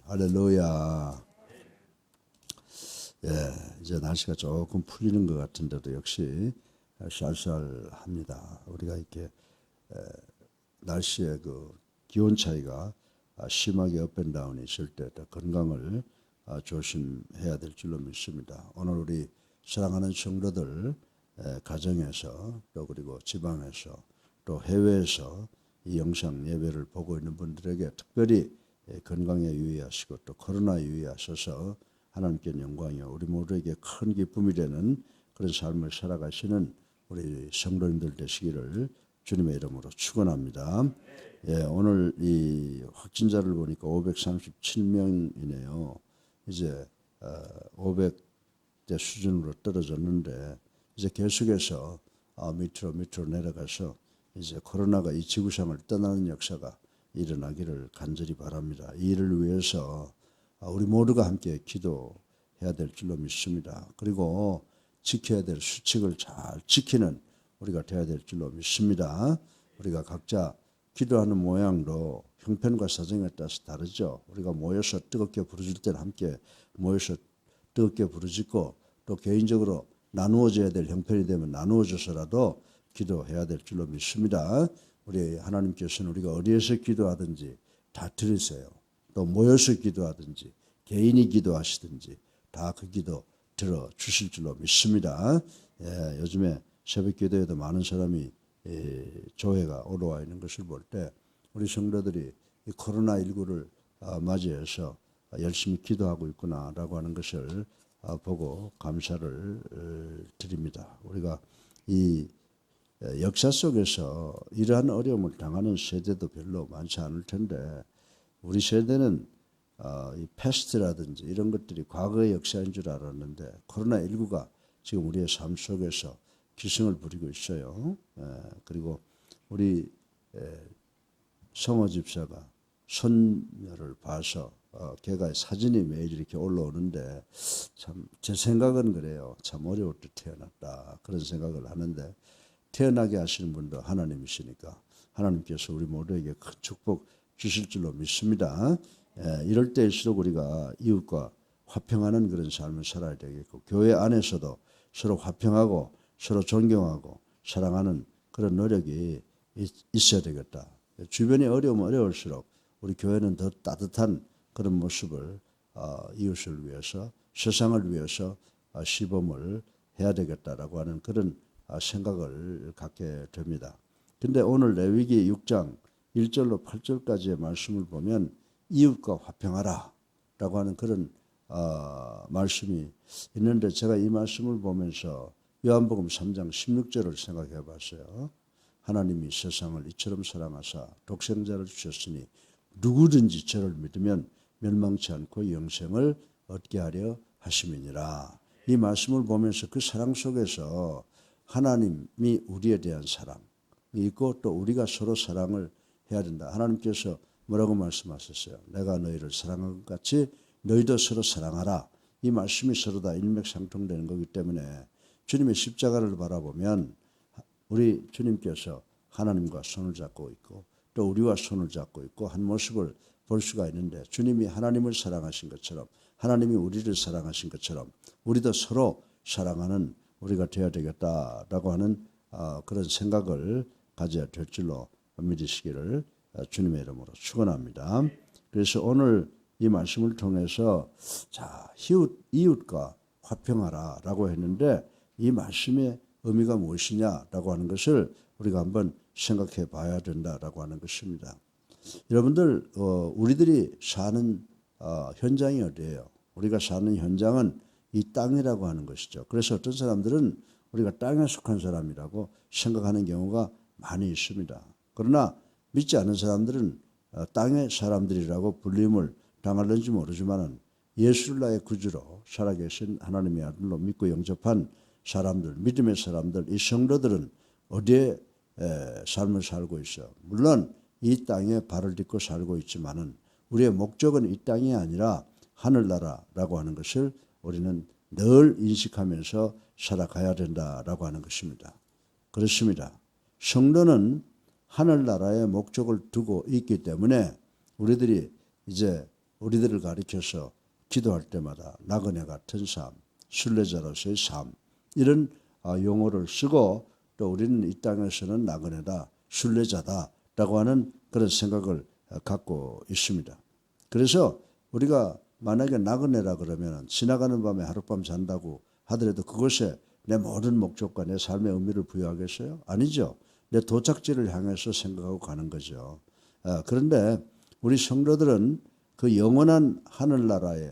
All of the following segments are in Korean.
할렐루야. 예, 이제 날씨가 조금 풀리는 것 같은데도 역시 쌀쌀합니다. 우리가 이렇게 날씨의 그 기온 차이가 심하게 업앤다운이 있을 때 건강을 조심해야 될 줄로 믿습니다. 오늘 우리 사랑하는 성도들 가정에서 또 그리고 지방에서 또 해외에서 이 영상 예배를 보고 있는 분들에게 특별히 건강에 유의하시고 또 코로나 유의하셔서 하나님께 영광이요 우리 모두에게 큰 기쁨이 되는 그런 삶을 살아가시는 우리 성도님들 되시기를 주님의 이름으로 축원합니다. 예, 오늘 이 확진자를 보니까 537명이네요. 이제 500대 수준으로 떨어졌는데 이제 계속해서 밑으로 내려가서 이제 코로나가 이 지구상을 떠나는 역사가 일어나기를 간절히 바랍니다. 이 일을 위해서 우리 모두가 함께 기도해야 될 줄로 믿습니다. 그리고 지켜야 될 수칙을 잘 지키는 우리가 되어야 될 줄로 믿습니다. 우리가 각자 기도하는 모양도 형편과 사정에 따라서 다르죠. 우리가 모여서 뜨겁게 부르짖을 때는 함께 모여서 뜨겁게 부르짖고 또 개인적으로 나누어져야 될 형편이 되면 나누어져서라도 기도해야 될 줄로 믿습니다. 우리 하나님께서는 우리가 어디에서 기도하든지 다 들으세요. 또 모여서 기도하든지 개인이 기도하시든지 다 그 기도 들어주실 줄로 믿습니다. 예, 요즘에 새벽 기도에도 많은 사람이 조회가 올라와 있는 것을 볼 때 우리 성도들이 이 코로나19를 맞이해서 열심히 기도하고 있구나라고 하는 것을 보고 감사를 드립니다. 우리가 이 역사 속에서 이러한 어려움을 당하는 세대도 별로 많지 않을 텐데 우리 세대는 이 패스트라든지 이런 것들이 과거의 역사인 줄 알았는데 코로나19가 지금 우리의 삶 속에서 기승을 부리고 있어요. 그리고 우리 성호 집사가 손녀를 봐서 걔가 사진이 매일 이렇게 올라오는데 참 제 생각은 그래요. 참 어려울 때 태어났다 그런 생각을 하는데 태어나게 하시는 분도 하나님이시니까 하나님께서 우리 모두에게 큰 축복 주실 줄로 믿습니다. 이럴 때일수록 우리가 이웃과 화평하는 그런 삶을 살아야 되겠고 교회 안에서도 서로 화평하고 서로 존경하고 사랑하는 그런 노력이 있어야 되겠다. 주변이 어려우면 어려울수록 우리 교회는 더 따뜻한 그런 모습을 이웃을 위해서 세상을 위해서 시범을 해야 되겠다라고 하는 그런 생각을 갖게 됩니다. 근데 오늘 레위기 6장 1절로 8절까지의 말씀을 보면 이웃과 화평하라 라고 하는 그런 말씀이 있는데 제가 이 말씀을 보면서 요한복음 3장 16절을 생각해 봤어요. 하나님이 세상을 이처럼 사랑하사 독생자를 주셨으니 누구든지 저를 믿으면 멸망치 않고 영생을 얻게 하려 하심이니라. 이 말씀을 보면서 그 사랑 속에서 하나님이 우리에 대한 사랑이 있고 또 우리가 서로 사랑을 해야 된다. 하나님께서 뭐라고 말씀하셨어요? 내가 너희를 사랑한 것 같이 너희도 서로 사랑하라. 이 말씀이 서로 다 일맥상통되는 거기 때문에 주님의 십자가를 바라보면 우리 주님께서 하나님과 손을 잡고 있고 또 우리와 손을 잡고 있고 한 모습을 볼 수가 있는데 주님이 하나님을 사랑하신 것처럼 하나님이 우리를 사랑하신 것처럼 우리도 서로 사랑하는 우리가 되어야 되겠다라고 하는 그런 생각을 가져야 될 줄로 믿으시기를 주님의 이름으로 축원합니다. 그래서 오늘 이 말씀을 통해서 자 이웃과 화평하라라고 했는데 이 말씀의 의미가 무엇이냐라고 하는 것을 우리가 한번 생각해 봐야 된다라고 하는 것입니다. 여러분들 우리들이 사는 현장이 어디예요? 우리가 사는 현장은 이 땅이라고 하는 것이죠. 그래서 어떤 사람들은 우리가 땅에 속한 사람이라고 생각하는 경우가 많이 있습니다. 그러나 믿지 않는 사람들은 땅의 사람들이라고 불림을 당할는지 모르지만 예수를 나의 구주로 살아계신 하나님의 아들로 믿고 영접한 사람들, 믿음의 사람들, 이 성도들은 어디에 삶을 살고 있어요? 물론 이 땅에 발을 딛고 살고 있지만은 우리의 목적은 이 땅이 아니라 하늘나라라고 하는 것을 우리는 늘 인식하면서 살아가야 된다라고 하는 것입니다. 그렇습니다. 성도는 하늘나라의 목적을 두고 있기 때문에 우리들이 이제 우리들을 가리켜서 기도할 때마다 나그네 같은 삶, 순례자로서의 삶 이런 용어를 쓰고 또 우리는 이 땅에서는 나그네다, 순례자다라고 하는 그런 생각을 갖고 있습니다. 그래서 우리가 만약에 나그네라 그러면 지나가는 밤에 하룻밤 잔다고 하더라도 그것에 내 모든 목적과 내 삶의 의미를 부여하겠어요? 아니죠. 내 도착지를 향해서 생각하고 가는 거죠. 그런데 우리 성도들은 그 영원한 하늘나라에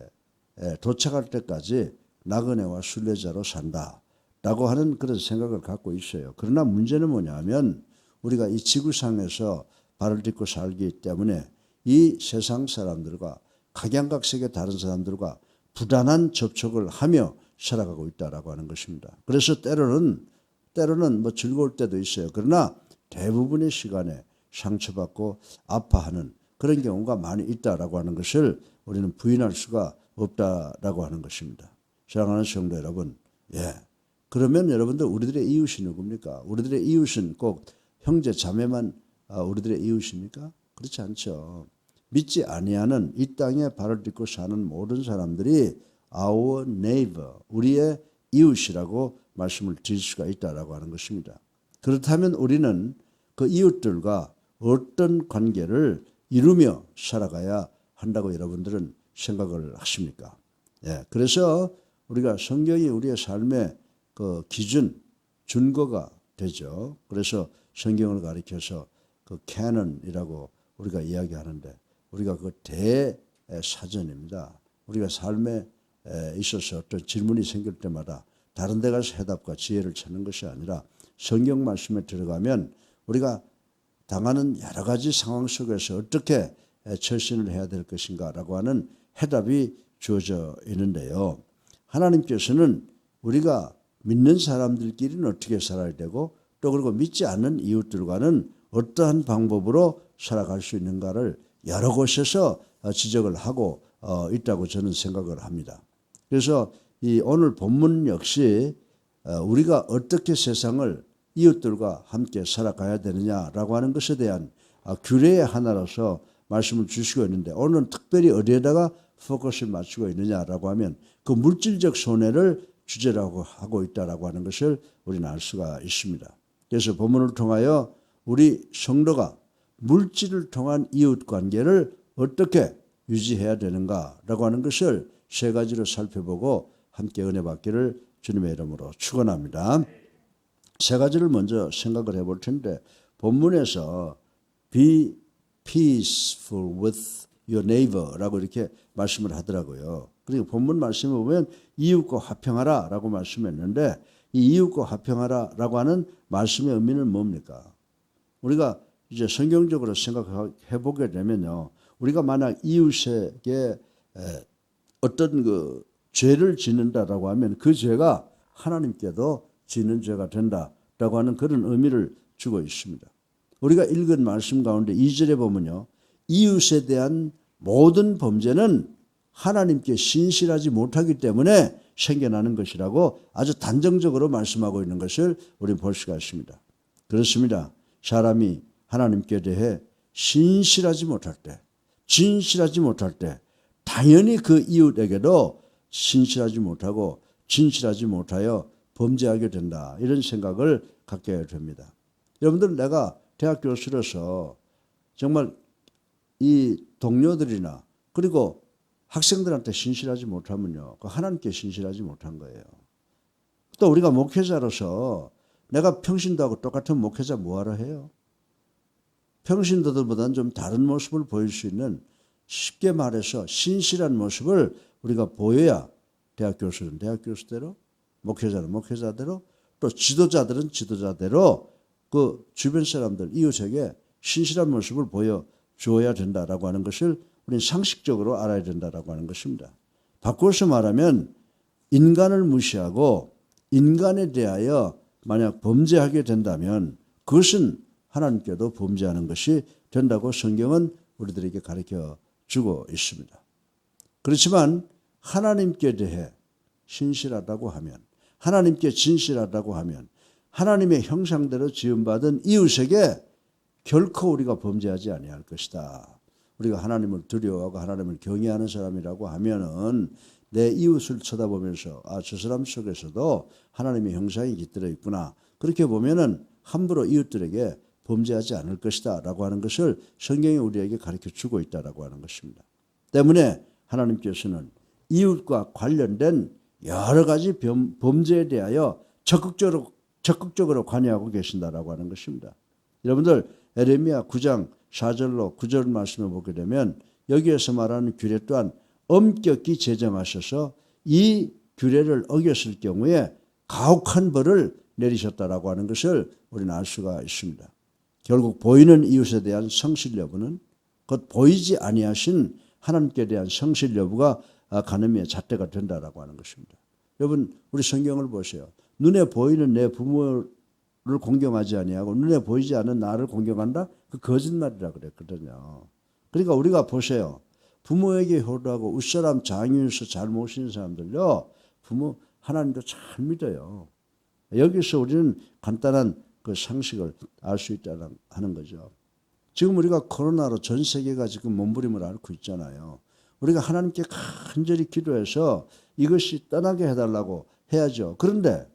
도착할 때까지 나그네와 순례자로 산다라고 하는 그런 생각을 갖고 있어요. 그러나 문제는 뭐냐면 우리가 이 지구상에서 발을 딛고 살기 때문에 이 세상 사람들과 각양각색의 다른 사람들과 부단한 접촉을 하며 살아가고 있다라고 하는 것입니다. 그래서 때로는 뭐 즐거울 때도 있어요. 그러나 대부분의 시간에 상처받고 아파하는 그런 경우가 많이 있다라고 하는 것을 우리는 부인할 수가 없다라고 하는 것입니다. 사랑하는 성도 여러분, 그러면 여러분들 우리들의 이웃이 누굽니까? 우리들의 이웃은 꼭 형제 자매만 우리들의 이웃입니까? 그렇지 않죠. 믿지 아니하는 이 땅에 발을 딛고 사는 모든 사람들이 our neighbor, 우리의 이웃이라고 말씀을 드릴 수가 있다라고 하는 것입니다. 그렇다면 우리는 그 이웃들과 어떤 관계를 이루며 살아가야 한다고 여러분들은 생각을 하십니까? 그래서 우리가 성경이 우리의 삶의 그 기준, 준거가 되죠. 그래서 성경을 가리켜서 그 캐논이라고 우리가 이야기하는데 우리가 그 대사전입니다. 우리가 삶에 있어서 어떤 질문이 생길 때마다 다른 데 가서 해답과 지혜를 찾는 것이 아니라 성경 말씀에 들어가면 우리가 당하는 여러 가지 상황 속에서 어떻게 처신을 해야 될 것인가라고 하는 해답이 주어져 있는데요. 하나님께서는 우리가 믿는 사람들끼리는 어떻게 살아야 되고 또 그리고 믿지 않는 이웃들과는 어떠한 방법으로 살아갈 수 있는가를 여러 곳에서 지적을 하고 있다고 저는 생각을 합니다. 그래서 이 오늘 본문 역시 우리가 어떻게 세상을 이웃들과 함께 살아가야 되느냐라고 하는 것에 대한 규례의 하나로서 말씀을 주시고 있는데 오늘은 특별히 어디에다가 포커스를 맞추고 있느냐라고 하면 그 물질적 손해를 주제라고 하고 있다라고 하는 것을 우리는 알 수가 있습니다. 그래서 본문을 통하여 우리 성도가 물질을 통한 이웃 관계를 어떻게 유지해야 되는가라고 하는 것을 세 가지로 살펴보고 함께 은혜 받기를 주님의 이름으로 축원합니다. 세 가지를 먼저 생각을 해볼 텐데 본문에서 be peaceful with your neighbor라고 이렇게 말씀을 하더라고요. 그리고 본문 말씀을 보면 이웃과 화평하라라고 말씀했는데 이 이웃과 화평하라라고 하는 말씀의 의미는 뭡니까? 우리가 이제 성경적으로 생각해 보게 되면요, 우리가 만약 이웃에게 어떤 그 죄를 짓는다라고 하면 그 죄가 하나님께도 짓는 죄가 된다라고 하는 그런 의미를 주고 있습니다. 우리가 읽은 말씀 가운데 2절에 보면요, 이웃에 대한 모든 범죄는 하나님께 신실하지 못하기 때문에 생겨나는 것이라고 아주 단정적으로 말씀하고 있는 것을 우리는 볼 수가 있습니다. 그렇습니다. 사람이 하나님께 대해 신실하지 못할 때, 진실하지 못할 때 당연히 그 이웃에게도 신실하지 못하고 진실하지 못하여 범죄하게 된다. 이런 생각을 갖게 됩니다. 여러분들, 내가 대학 교수로서 정말 이 동료들이나 그리고 학생들한테 신실하지 못하면요, 하나님께 신실하지 못한 거예요. 또 우리가 목회자로서 내가 평신도하고 똑같은 목회자 뭐하러 해요? 평신도들보다는 좀 다른 모습을 보일 수 있는, 쉽게 말해서 신실한 모습을 우리가 보여야 대학 교수는 대학 교수대로, 목회자는 목회자대로, 또 지도자들은 지도자대로 그 주변 사람들, 이웃에게 신실한 모습을 보여주어야 된다라고 하는 것을 우리는 상식적으로 알아야 된다라고 하는 것입니다. 바꿔서 말하면 인간을 무시하고 인간에 대하여 만약 범죄하게 된다면 그것은 하나님께도 범죄하는 것이 된다고 성경은 우리들에게 가르쳐 주고 있습니다. 그렇지만 하나님께 대해 신실하다고 하면, 하나님께 진실하다고 하면 하나님의 형상대로 지음받은 이웃에게 결코 우리가 범죄하지 아니할 것이다. 우리가 하나님을 두려워하고 하나님을 경외하는 사람이라고 하면은 내 이웃을 쳐다보면서 저 사람 속에서도 하나님의 형상이 깃들어 있구나. 그렇게 보면은 함부로 이웃들에게 범죄하지 않을 것이다라고 하는 것을 성경이 우리에게 가르쳐 주고 있다라고 하는 것입니다. 때문에 하나님께서는 이웃과 관련된 여러 가지 범죄에 대하여 적극적으로 관여하고 계신다라고 하는 것입니다. 여러분들 에레미야 9장 4절로 9절 말씀을 보게 되면 여기에서 말하는 규례 또한 엄격히 제정하셔서 이 규례를 어겼을 경우에 가혹한 벌을 내리셨다라고 하는 것을 우리는 알 수가 있습니다. 결국 보이는 이웃에 대한 성실 여부는 곧 보이지 아니하신 하나님께 대한 성실 여부가 간음의 잣대가 된다라고 하는 것입니다. 여러분 우리 성경을 보세요. 눈에 보이는 내 부모를 공경하지 아니하고 눈에 보이지 않는 나를 공경한다? 그 거짓말이라 그랬거든요. 그러니까 우리가 보세요. 부모에게 효도하고 윗사람 장유에서 잘 모시는 사람들요. 부모 하나님도 잘 믿어요. 여기서 우리는 간단한 그 상식을 알 수 있다는 하는 거죠. 지금 우리가 코로나로 전 세계가 지금 몸부림을 앓고 있잖아요. 우리가 하나님께 간절히 기도해서 이것이 떠나게 해달라고 해야죠. 그런데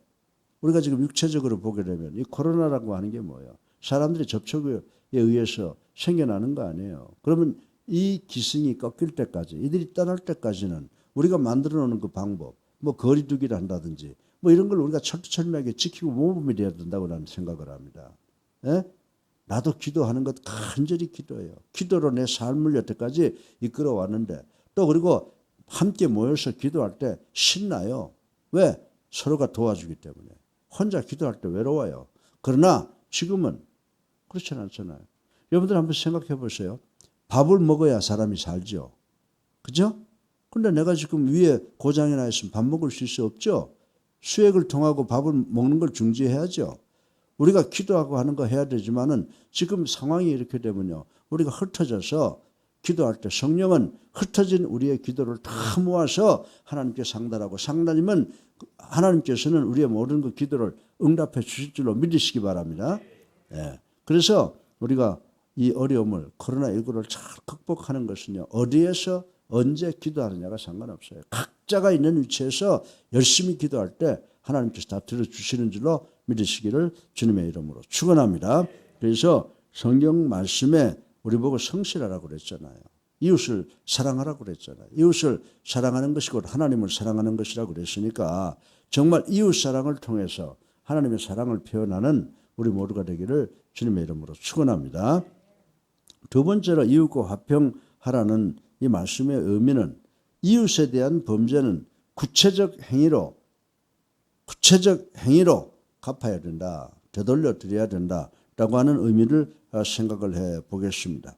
우리가 지금 육체적으로 보게 되면 이 코로나라고 하는 게 뭐예요? 사람들이 접촉에 의해서 생겨나는 거 아니에요. 그러면 이 기승이 꺾일 때까지 이들이 떠날 때까지는 우리가 만들어 놓는 그 방법 뭐 거리두기를 한다든지 뭐 이런 걸 우리가 철두철미하게 지키고 모범이 되어야 된다고 나는 생각을 합니다. 예? 나도 기도하는 것 간절히 기도해요. 기도로 내 삶을 여태까지 이끌어 왔는데 또 그리고 함께 모여서 기도할 때 신나요. 왜? 서로가 도와주기 때문에. 혼자 기도할 때 외로워요. 그러나 지금은 그렇지 않잖아요. 여러분들 한번 생각해 보세요. 밥을 먹어야 사람이 살죠. 그죠? 근데 내가 지금 위에 고장이 나 있으면 밥 먹을 수 없죠. 수액을 통하고 밥을 먹는 걸 중지해야죠. 우리가 기도하고 하는 거 해야 되지만은 지금 상황이 이렇게 되면요. 우리가 흩어져서 기도할 때 성령은 흩어진 우리의 기도를 다 모아서 하나님께 상달하고 상달이면 하나님께서는 우리의 모든 그 기도를 응답해 주실 줄로 믿으시기 바랍니다. 예. 그래서 우리가 이 어려움을 코로나19를 잘 극복하는 것은요. 어디에서 언제 기도하느냐가 상관없어요. 각자가 있는 위치에서 열심히 기도할 때 하나님께서 다 들어주시는 줄로 믿으시기를 주님의 이름으로 축원합니다. 그래서 성경 말씀에 우리 보고 성실하라고 그랬잖아요. 이웃을 사랑하라고 그랬잖아요. 이웃을 사랑하는 것이 곧 하나님을 사랑하는 것이라고 그랬으니까 정말 이웃 사랑을 통해서 하나님의 사랑을 표현하는 우리 모두가 되기를 주님의 이름으로 축원합니다. 두 번째로 이웃과 화평하라는 이 말씀의 의미는 이웃에 대한 범죄는 구체적 행위로 갚아야 된다. 되돌려 드려야 된다라고 하는 의미를 생각을 해 보겠습니다.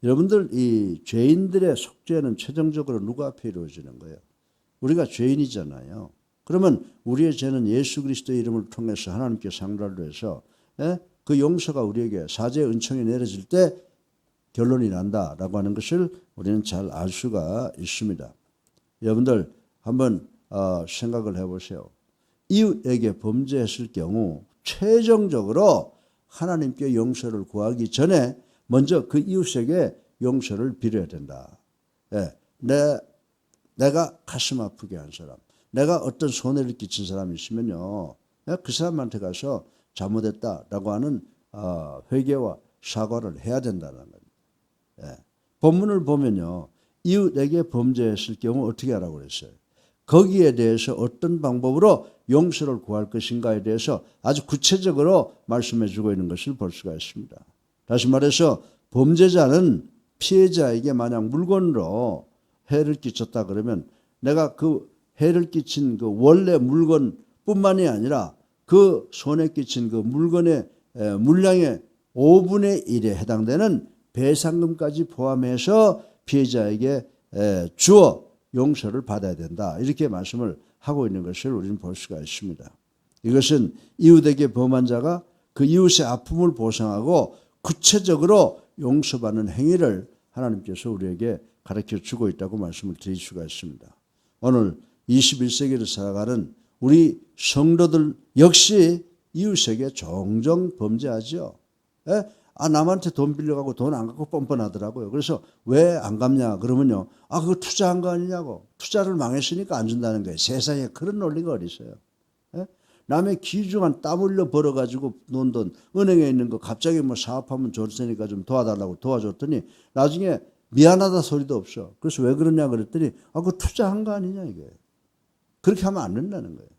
여러분들 이 죄인들의 속죄는 최종적으로 누구 앞에 이루어지는 거예요? 우리가 죄인이잖아요. 그러면 우리의 죄는 예수 그리스도의 이름을 통해서 하나님께 상달을 해서 그 용서가 우리에게 사죄의 은총이 내려질 때 결론이 난다라고 하는 것을 우리는 잘 알 수가 있습니다. 여러분들 한번 생각을 해보세요. 이웃에게 범죄했을 경우 최종적으로 하나님께 용서를 구하기 전에 먼저 그 이웃에게 용서를 빌어야 된다. 예, 내가 가슴 아프게 한 사람, 내가 어떤 손해를 끼친 사람이 있으면요, 그 사람한테 가서 잘못했다라고 하는 회개와 사과를 해야 된다는 겁니다. 예, 본문을 보면요, 이웃에게 범죄했을 경우 어떻게 하라고 그랬어요? 거기에 대해서 어떤 방법으로 용서를 구할 것인가에 대해서 아주 구체적으로 말씀해 주고 있는 것을 볼 수가 있습니다. 다시 말해서 범죄자는 피해자에게 만약 물건으로 해를 끼쳤다 그러면 내가 그 해를 끼친 그 원래 물건뿐만이 아니라 그 손에 끼친 그 물건의 물량의 5분의 1에 해당되는 배상금까지 포함해서 피해자에게 주어 용서를 받아야 된다. 이렇게 말씀을 하고 있는 것을 우리는 볼 수가 있습니다. 이것은 이웃에게 범한 자가 그 이웃의 아픔을 보상하고 구체적으로 용서받는 행위를 하나님께서 우리에게 가르쳐 주고 있다고 말씀을 드릴 수가 있습니다. 오늘 21세기를 살아가는 우리 성도들 역시 이웃에게 종종 범죄하죠. 남한테 돈 빌려가고 돈 안 갖고 뻔뻔하더라고요. 그래서 왜 안 갚냐 그러면요. 그거 투자한 거 아니냐고. 투자를 망했으니까 안 준다는 거예요. 세상에 그런 논리가 어디 있어요. 예? 남의 귀중한 땀 흘려 벌어가지고 논 돈 은행에 있는 거 갑자기 뭐 사업하면 좋으니까 좀 도와달라고 도와줬더니 나중에 미안하다 소리도 없어. 그래서 왜 그러냐 그랬더니 그거 투자한 거 아니냐 이게. 그렇게 하면 안 된다는 거예요.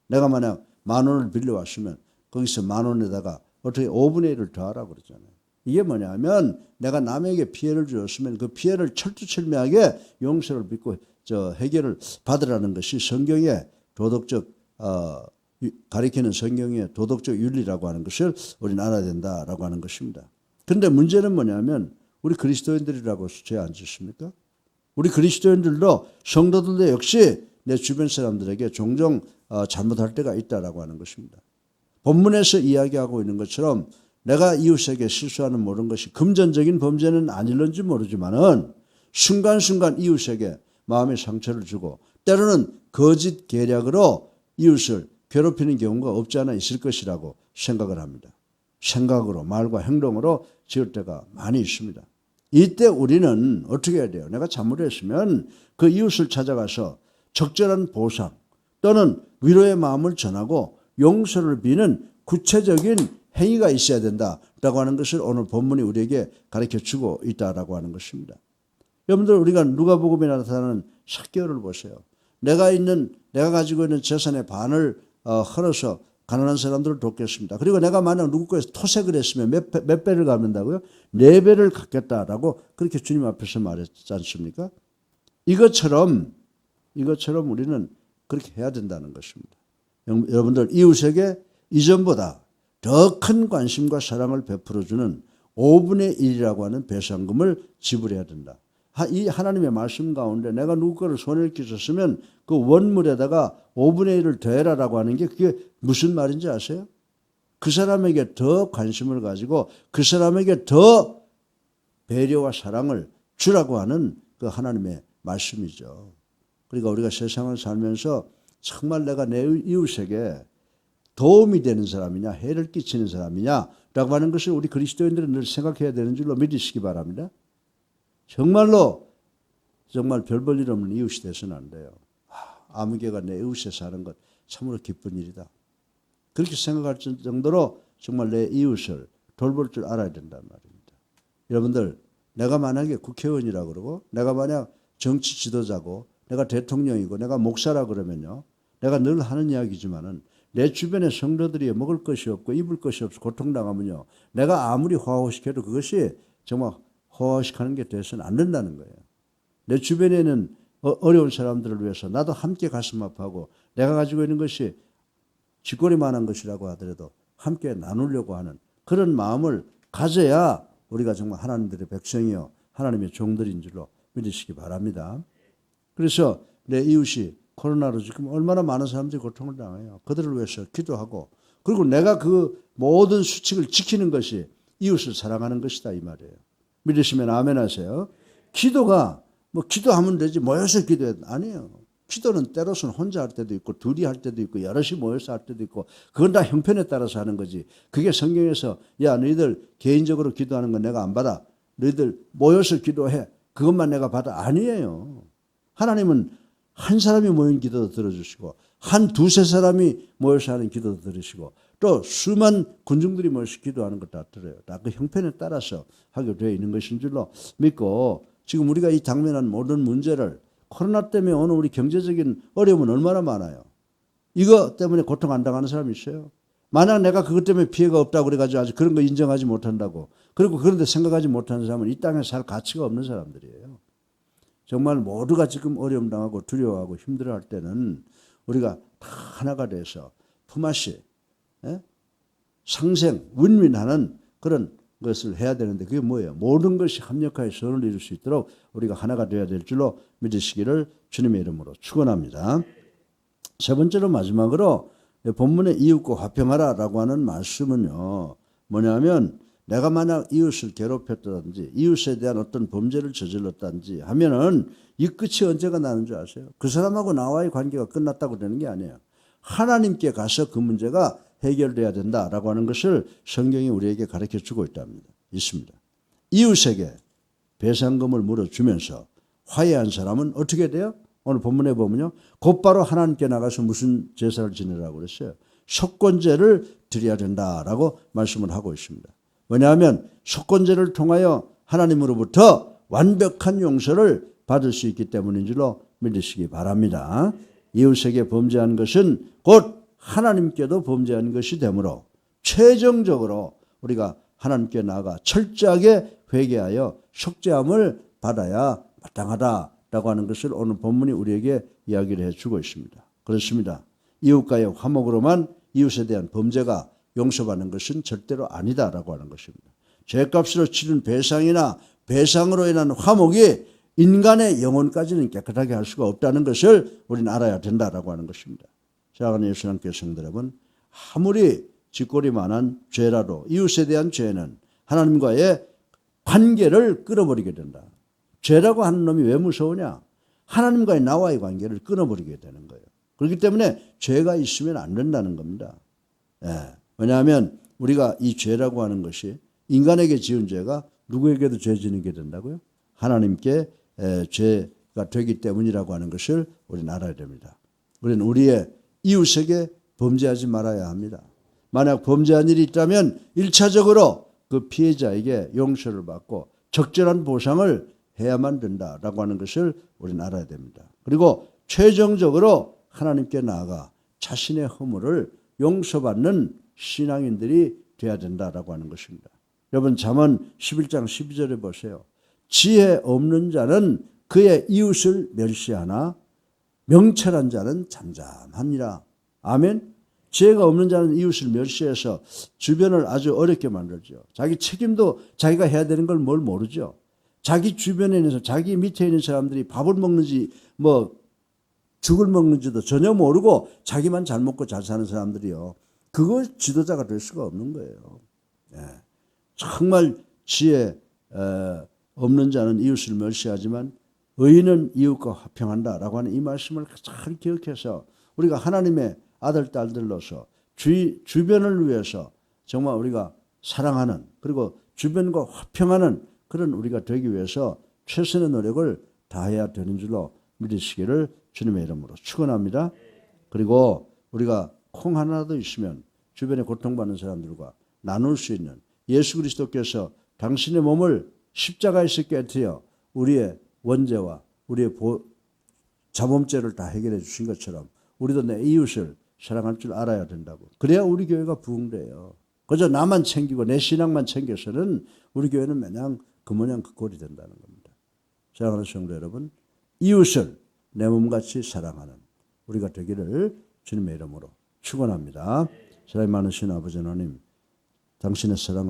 내가 만약 10,000원을 빌려왔으면 거기서 10,000원에다가 어떻게 5분의 1을 더하라고 그러잖아요. 이게 뭐냐면 내가 남에게 피해를 주었으면 그 피해를 철두철미하게 용서를 믿고 해결을 받으라는 것이 성경의 도덕적 가리키는 성경의 도덕적 윤리라고 하는 것을 우리는 알아야 된다라고 하는 것입니다. 그런데 문제는 뭐냐면 우리 그리스도인들이라고 죄 안 짓습니까? 우리 그리스도인들도 성도들도 역시 내 주변 사람들에게 종종 잘못할 때가 있다라고 하는 것입니다. 본문에서 이야기하고 있는 것처럼 내가 이웃에게 실수하는 모든 것이 금전적인 범죄는 아닐런지 모르지만은 순간순간 이웃에게 마음의 상처를 주고 때로는 거짓 계략으로 이웃을 괴롭히는 경우가 없지 않아 있을 것이라고 생각을 합니다. 생각으로 말과 행동으로 지을 때가 많이 있습니다. 이때 우리는 어떻게 해야 돼요? 내가 잘못했으면 그 이웃을 찾아가서 적절한 보상 또는 위로의 마음을 전하고 용서를 비는 구체적인 행위가 있어야 된다라고 하는 것을 오늘 본문이 우리에게 가르쳐주고 있다라고 하는 것입니다. 여러분들 우리가 누가복음에 나타나는 삭개오를 보세요. 내가 가지고 있는 재산의 반을 헐어서 가난한 사람들을 돕겠습니다. 그리고 내가 만약 누구 거에서 토색을 했으면 몇 배를 갚는다고요? 4배를 갚겠다라고 그렇게 주님 앞에서 말했지 않습니까? 이것처럼 우리는 그렇게 해야 된다는 것입니다. 여러분들 이웃에게 이전보다 더 큰 관심과 사랑을 베풀어주는 5분의 1이라고 하는 배상금을 지불해야 된다. 이 하나님의 말씀 가운데 내가 누구 거를 손해를 끼쳤으면 그 원물에다가 5분의 1을 더해라라고 하는 게 그게 무슨 말인지 아세요? 그 사람에게 더 관심을 가지고 그 사람에게 더 배려와 사랑을 주라고 하는 그 하나님의 말씀이죠. 그러니까 우리가 세상을 살면서 정말 내가 내 이웃에게 도움이 되는 사람이냐 해를 끼치는 사람이냐라고 하는 것을 우리 그리스도인들은 늘 생각해야 되는 줄로 믿으시기 바랍니다. 정말 별 볼 일 없는 이웃이 돼서는 안 돼요. 아무개가 내 이웃에 사는 것 참으로 기쁜 일이다. 그렇게 생각할 정도로 정말 내 이웃을 돌볼 줄 알아야 된단 말입니다. 여러분들 내가 만약에 국회의원이라고 그러고 내가 만약 정치 지도자고 내가 대통령이고 내가 목사라 그러면요. 내가 늘 하는 이야기지만은 내 주변에 성도들이 먹을 것이 없고 입을 것이 없어 고통당하면요. 내가 아무리 화호식해도 그것이 정말 화호식하는 게 돼서는 안 된다는 거예요. 내 주변에는 어려운 사람들을 위해서 나도 함께 가슴 아파하고 내가 가지고 있는 것이 쥐꼬리만한 것이라고 하더라도 함께 나누려고 하는 그런 마음을 가져야 우리가 정말 하나님들의 백성이요 하나님의 종들인 줄로 믿으시기 바랍니다. 그래서 내 이웃이 코로나로 지금 얼마나 많은 사람들이 고통을 당해요. 그들을 위해서 기도하고 그리고 내가 그 모든 수칙을 지키는 것이 이웃을 사랑하는 것이다 이 말이에요. 믿으시면 아멘 하세요. 기도가 기도하면 되지 모여서 기도해야 아니에요. 기도는 때로서는 혼자 할 때도 있고 둘이 할 때도 있고 여럿이 모여서 할 때도 있고 그건 다 형편에 따라서 하는 거지. 그게 성경에서 야 너희들 개인적으로 기도하는 건 내가 안 받아. 너희들 모여서 기도해. 그것만 내가 받아. 아니에요. 하나님은 한 사람이 모인 기도도 들어주시고 한 두세 사람이 모여서 하는 기도도 들으시고 또 수만 군중들이 모여서 기도하는 것 다 들어요. 다 그 형편에 따라서 하게 되어 있는 것인 줄로 믿고 지금 우리가 이 당면한 모든 문제를 코로나 때문에 오늘 우리 경제적인 어려움은 얼마나 많아요. 이거 때문에 고통 안 당하는 사람이 있어요. 만약 내가 그것 때문에 피해가 없다고 그래가지고 아직 그런 거 인정하지 못한다고 그리고 그런데 생각하지 못하는 사람은 이 땅에 살 가치가 없는 사람들이에요. 정말 모두가 지금 어려움 당하고 두려워하고 힘들어할 때는 우리가 다 하나가 돼서 품앗이 상생, 윈윈하는 그런 것을 해야 되는데 그게 뭐예요? 모든 것이 합력하여 선을 이룰 수 있도록 우리가 하나가 되어야 될 줄로 믿으시기를 주님의 이름으로 축원합니다. 세 번째로 마지막으로 본문의 이웃과 화평하라라고 하는 말씀은요. 뭐냐면 내가 만약 이웃을 괴롭혔다든지 이웃에 대한 어떤 범죄를 저질렀다든지 하면은 이 끝이 언제가 나는 줄 아세요? 그 사람하고 나와의 관계가 끝났다고 되는 게 아니에요. 하나님께 가서 그 문제가 해결돼야 된다라고 하는 것을 성경이 우리에게 가르쳐 주고 있답니다. 있습니다. 이웃에게 배상금을 물어주면서 화해한 사람은 어떻게 돼요? 오늘 본문에 보면요. 곧바로 하나님께 나가서 무슨 제사를 지내라고 그랬어요? 속건제를 드려야 된다라고 말씀을 하고 있습니다. 왜냐하면 속건제를 통하여 하나님으로부터 완벽한 용서를 받을 수 있기 때문인 줄로 믿으시기 바랍니다. 이웃에게 범죄한 것은 곧 하나님께도 범죄한 것이 되므로 최종적으로 우리가 하나님께 나아가 철저하게 회개하여 속죄함을 받아야 마땅하다라고 하는 것을 오늘 본문이 우리에게 이야기를 해주고 있습니다. 그렇습니다. 이웃과의 화목으로만 이웃에 대한 범죄가 용서받는 것은 절대로 아니다라고 하는 것입니다. 죄값으로 치른 배상이나 배상으로 인한 화목이 인간의 영혼까지는 깨끗하게 할 수가 없다는 것을 우리는 알아야 된다라고 하는 것입니다. 사랑하는 예수님께 성도 여러분, 아무리 짓거리만한 죄라도 이웃에 대한 죄는 하나님과의 관계를 끊어버리게 된다. 죄라고 하는 놈이 왜 무서우냐? 하나님과의 나와의 관계를 끊어버리게 되는 거예요. 그렇기 때문에 죄가 있으면 안 된다는 겁니다. 왜냐하면 우리가 이 죄라고 하는 것이 인간에게 지은 죄가 누구에게도 죄 지게 된다고요? 하나님께 죄가 되기 때문이라고 하는 것을 우리는 알아야 됩니다. 우리는 우리의 이웃에게 범죄하지 말아야 합니다. 만약 범죄한 일이 있다면 1차적으로 그 피해자에게 용서를 받고 적절한 보상을 해야만 된다라고 하는 것을 우리는 알아야 됩니다. 그리고 최종적으로 하나님께 나아가 자신의 허물을 용서받는 신앙인들이 되어야 된다라고 하는 것입니다. 여러분 잠언 11장 12절에 보세요. 지혜 없는 자는 그의 이웃을 멸시하나 명철한 자는 잠잠하니라. 아멘. 지혜가 없는 자는 이웃을 멸시해서 주변을 아주 어렵게 만들죠. 자기 책임도 자기가 해야 되는 걸 뭘 모르죠. 자기 주변에 있는 자기 밑에 있는 사람들이 밥을 먹는지 죽을 먹는지도 전혀 모르고 자기만 잘 먹고 잘 사는 사람들이요. 그거 지도자가 될 수가 없는 거예요. 정말 지혜 없는 자는 이웃을 멸시하지만 의인은 이웃과 화평한다라고 하는 이 말씀을 잘 기억해서 우리가 하나님의 아들, 딸들로서 주변을 위해서 정말 우리가 사랑하는 그리고 주변과 화평하는 그런 우리가 되기 위해서 최선의 노력을 다해야 되는 줄로 믿으시기를 주님의 이름으로 축원합니다. 그리고 우리가 콩 하나도 있으면 주변에 고통받는 사람들과 나눌 수 있는 예수 그리스도께서 당신의 몸을 십자가에서 깨뜨려 우리의 원죄와 우리의 자범죄를 다 해결해 주신 것처럼 우리도 내 이웃을 사랑할 줄 알아야 된다고. 그래야 우리 교회가 부흥돼요. 그저 나만 챙기고 내 신앙만 챙겨서는 우리 교회는 마냥 그 모양 그 꼴이 된다는 겁니다. 사랑하는 성도 여러분, 이웃을 내 몸같이 사랑하는 우리가 되기를 주님의 이름으로 축원합니다. 사랑이 많으신 아버지 하나님, 당신의 사랑을